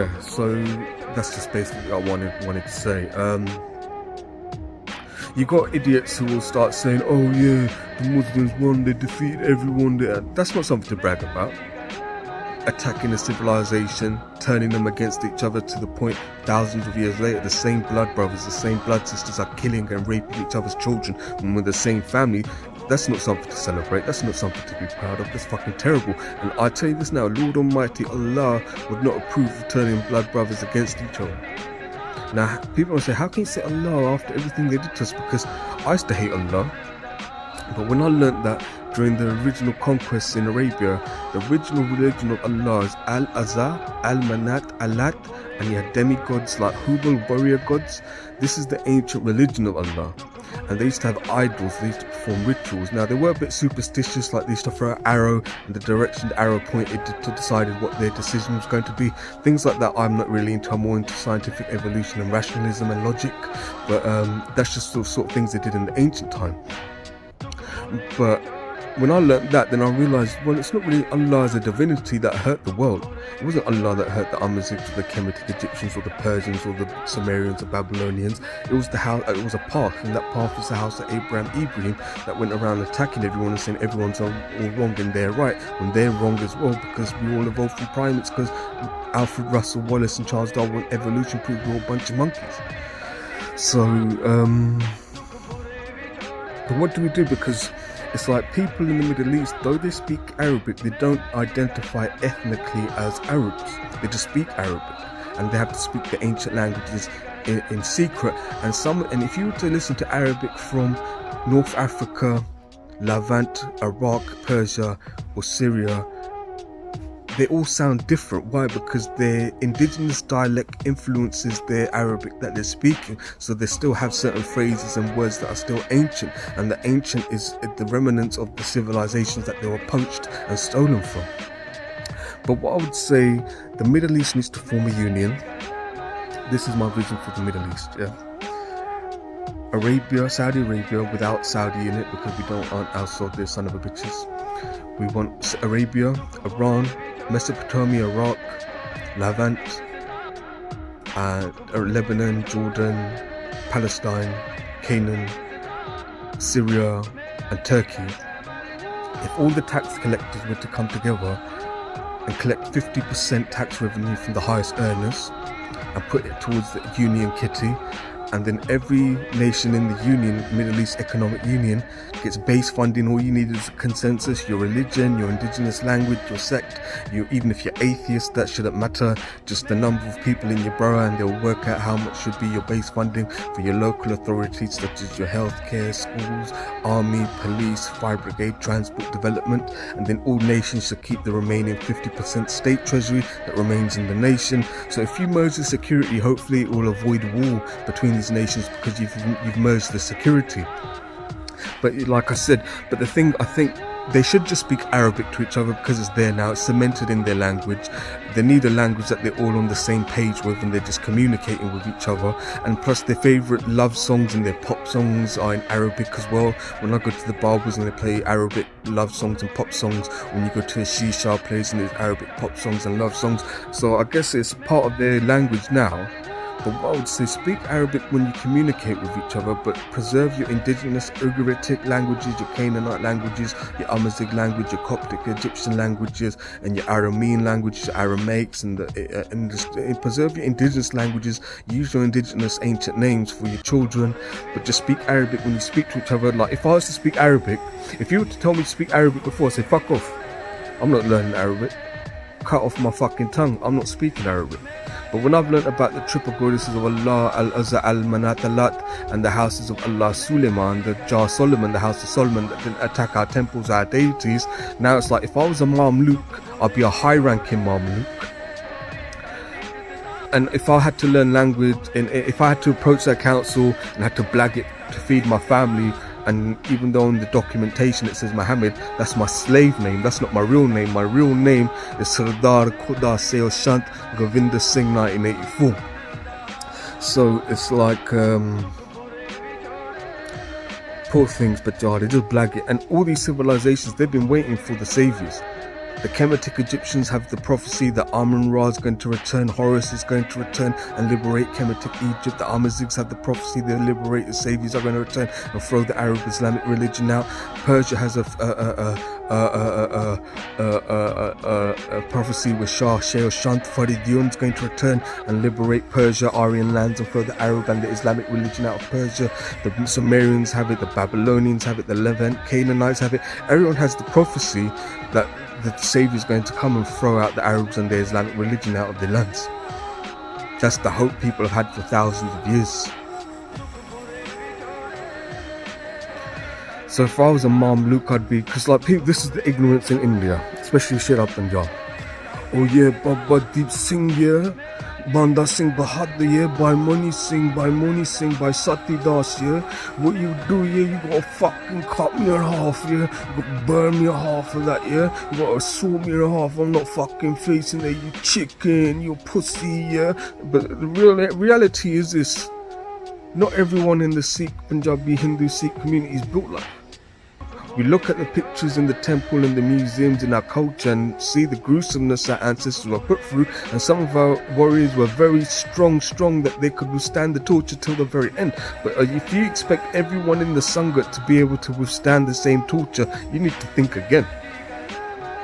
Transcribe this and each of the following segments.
Yeah, so that's just basically what I wanted to say. You got idiots who will start saying, "Oh yeah, the Muslims won, they defeated everyone." That's not something to brag about. Attacking a civilization, turning them against each other to the point thousands of years later, the same blood brothers, the same blood sisters are killing and raping each other's children when we're the same family. That's not something to celebrate. That's not something to be proud of. That's fucking terrible. And I tell you this now, Lord Almighty Allah would not approve of turning blood brothers against each other. Now, people will say, how can you say Allah after everything they did to us? Because I used to hate Allah. But when I learnt that during the original conquests in Arabia, the original religion of Allah is Al-Azza, Al-Manat, Alat, and you had demigods like Hubal, warrior gods. This is the ancient religion of Allah. And they used to have idols, they used to perform rituals. Now, they were a bit superstitious, like they used to throw an arrow and the direction the arrow pointed to decided what their decision was going to be. Things like that I'm not really into. I'm more into scientific evolution and rationalism and logic. But that's just the sort of things they did in the ancient time. But when I learnt that, then I realised, well, it's not really Allah as a divinity that hurt the world. It wasn't Allah that hurt the Amazighs or the Kemetic Egyptians or the Persians or the Sumerians or Babylonians. It was it was a path, and that path was the house of Ibrahim that went around attacking everyone and saying everyone's all wrong and they're right, when they're wrong as well, because we all evolved from primates, because Alfred Russel Wallace and Charles Darwin, evolution proved we're all a bunch of monkeys. So, but what do we do? Because it's like people in the Middle East, though they speak Arabic, they don't identify ethnically as Arabs. They just speak Arabic, and they have to speak the ancient languages in secret. And if you were to listen to Arabic from North Africa, Levant, Iraq, Persia, or Syria, they all sound different. Why? Because their indigenous dialect influences their Arabic that they're speaking, so they still have certain phrases and words that are still ancient, and the ancient is the remnants of the civilizations that they were poached and stolen from. But what I would say, the Middle East needs to form a union. This is my vision for the Middle East. Saudi Arabia without Saudi in it, because we don't want outside their son of a bitches. We want Arabia, Iran, Mesopotamia, Iraq, Levant, Lebanon, Jordan, Palestine, Canaan, Syria, and Turkey. If all the tax collectors were to come together and collect 50% tax revenue from the highest earners and put it towards the union kitty, and then every nation in the union, Middle East Economic Union, gets base funding. All you need is a consensus, your religion, your indigenous language, your sect. Even if you're atheist, that shouldn't matter. Just the number of people in your borough, and they'll work out how much should be your base funding for your local authorities, such as your healthcare, schools, army, police, fire brigade, transport development. And then all nations should keep the remaining 50% state treasury that remains in the nation. So if you merge the security, hopefully it will avoid war between these nations, because you've merged the security. But like I said, the thing, I think they should just speak Arabic to each other, because it's there now, it's cemented in their language. They need a language that they're all on the same page with, and they're just communicating with each other. And plus, their favourite love songs and their pop songs are in Arabic as well. When I go to the barbers and they play Arabic love songs and pop songs, when you go to a shisha place and there's Arabic pop songs and love songs. So I guess it's part of their language now. But what I would say, speak Arabic when you communicate with each other, but preserve your indigenous Ugaritic languages, your Canaanite languages, your Amazigh language, your Coptic Egyptian languages, and your Aramean languages, your Aramaics, and preserve your indigenous languages. Use your indigenous ancient names for your children, but just speak Arabic when you speak to each other. Like, if I was to speak Arabic, if you were to tell me to speak Arabic before, I'd say, fuck off. I'm not learning Arabic. Cut off my fucking tongue. I'm not speaking Arabic. But when I've learnt about the triple goddesses of Allah, Al-Azza, Al-Manat, Alat, and the houses of Allah, Suleiman, the Jar Solomon, the house of Solomon, that didn't attack our temples, our deities, now it's like, if I was a Mamluk, I'd be a high-ranking Mamluk. And if I had to learn language, and if I had to approach that council and had to blag it to feed my family, and even though in the documentation it says Muhammad, that's my slave name, that's not my real name. My real name is Sardar Khuda Saoshyant Govinda Singh 1984. So it's like, poor things, but they just blag it. And all these civilizations, they've been waiting for the saviors. The Kemetic Egyptians have the prophecy that Amun-Ra is going to return, Horus is going to return and liberate Kemetic Egypt. The Amazighs have the prophecy the liberated saviors are going to return and throw the Arab Islamic religion out. Persia has a prophecy with Shah Saoshyant is going to return and liberate Persia, Aryan lands, and throw the Arab and the Islamic religion out of Persia. The Sumerians have it, the Babylonians have it, the Levant, Canaanites have it. Everyone has the prophecy that the Savior is going to come and throw out the Arabs and the Islamic religion out of their lands. That's the hope people have had for thousands of years. So if I was a Mamluk, I'd be, because like people, this is the ignorance in India, especially Shirab Punjab. Oh yeah, Baba Deep Singh, yeah. Banda Singh Bahadur, yeah, by Moni Singh, by Sati Das, yeah. What you do, yeah, you gotta fucking cut me in half, yeah. You gotta burn me half of that, yeah. You gotta saw me in half. I'm not fucking facing there, you chicken, you pussy, yeah. But the reality is this: not everyone in the Sikh, Punjabi, Hindu, Sikh community is built like that. We look at the pictures in the temple and the museums in our culture and see the gruesomeness our ancestors were put through, and some of our warriors were very strong that they could withstand the torture till the very end. But if you expect everyone in the Sangha to be able to withstand the same torture, you need to think again.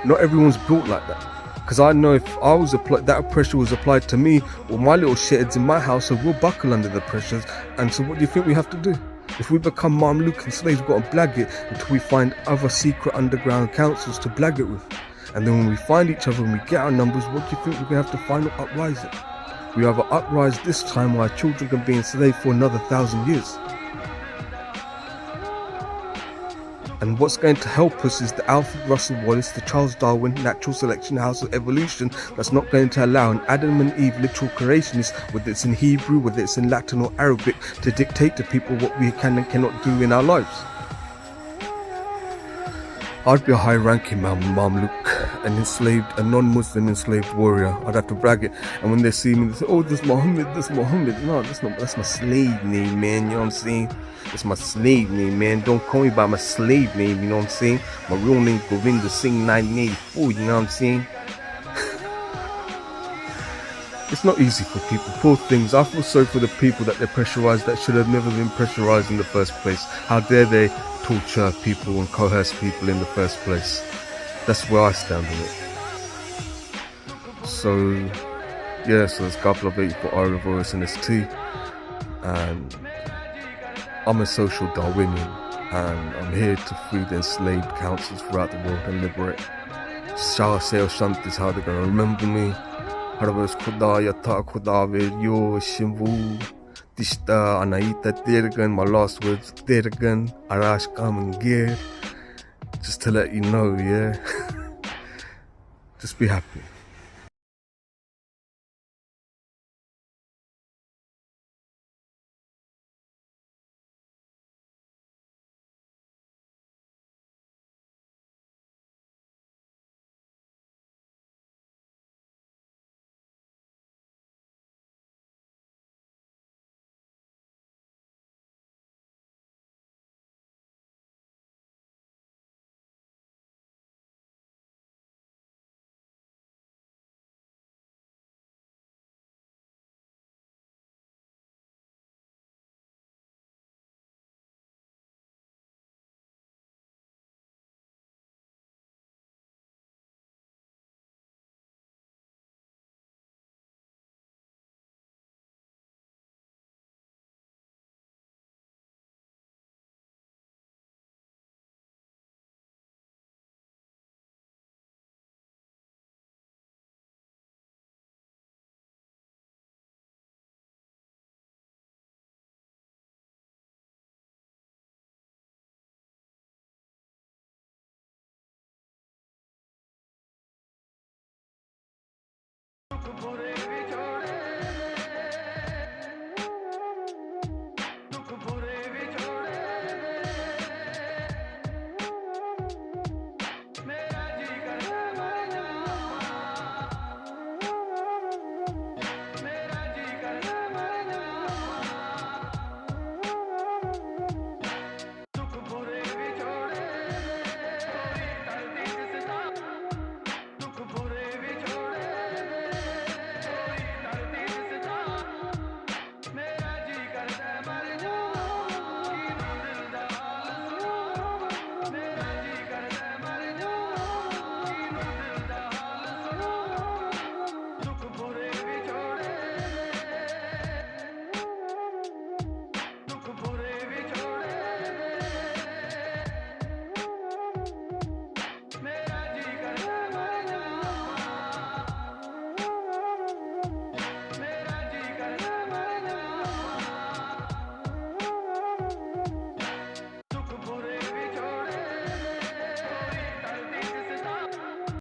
Not everyone's built like that. Because I know if I was that pressure was applied to me, or my little shitheads in my house, will buckle under the pressures. And so what do you think we have to do? If we become Mamluk and slaves, we've got to blag it until we find other secret underground councils to blag it with. And then when we find each other and we get our numbers, what do you think we're going to have to find uprising? We either uprise this time or our children can be enslaved for another 1,000 years. And what's going to help us is the Alfred Russel Wallace, the Charles Darwin, natural selection, house of evolution, that's not going to allow an Adam and Eve literal creationist, whether it's in Hebrew, whether it's in Latin or Arabic, to dictate to people what we can and cannot do in our lives. I'd be a high-ranking Mamluk, an enslaved, a non-Muslim enslaved warrior. I'd have to brag it. And when they see me, they say, oh, this Muhammad. No, that's my slave name, man, you know what I'm saying? That's my slave name, man. Don't call me by my slave name, you know what I'm saying? My real name, Govinda, Singh, 1984, you know what I'm saying? It's not easy for people, poor things. I feel sorry for the people that they're pressurized that should have never been pressurized in the first place. How dare they torture people and coerce people in the first place? That's where I stand on it. So, yeah, so there's Guvluv84Arya voice in ST, and I'm a social Darwinian, and I'm here to free the enslaved councils throughout the world and liberate. Shah Saoshyant is how they're going to remember me. Harvas Khuda Yata Khuda Yo Shimvu Tishta Anaita Tergan. My last words, Tergan Arash Kamangir. Just to let you know, yeah. Just be happy.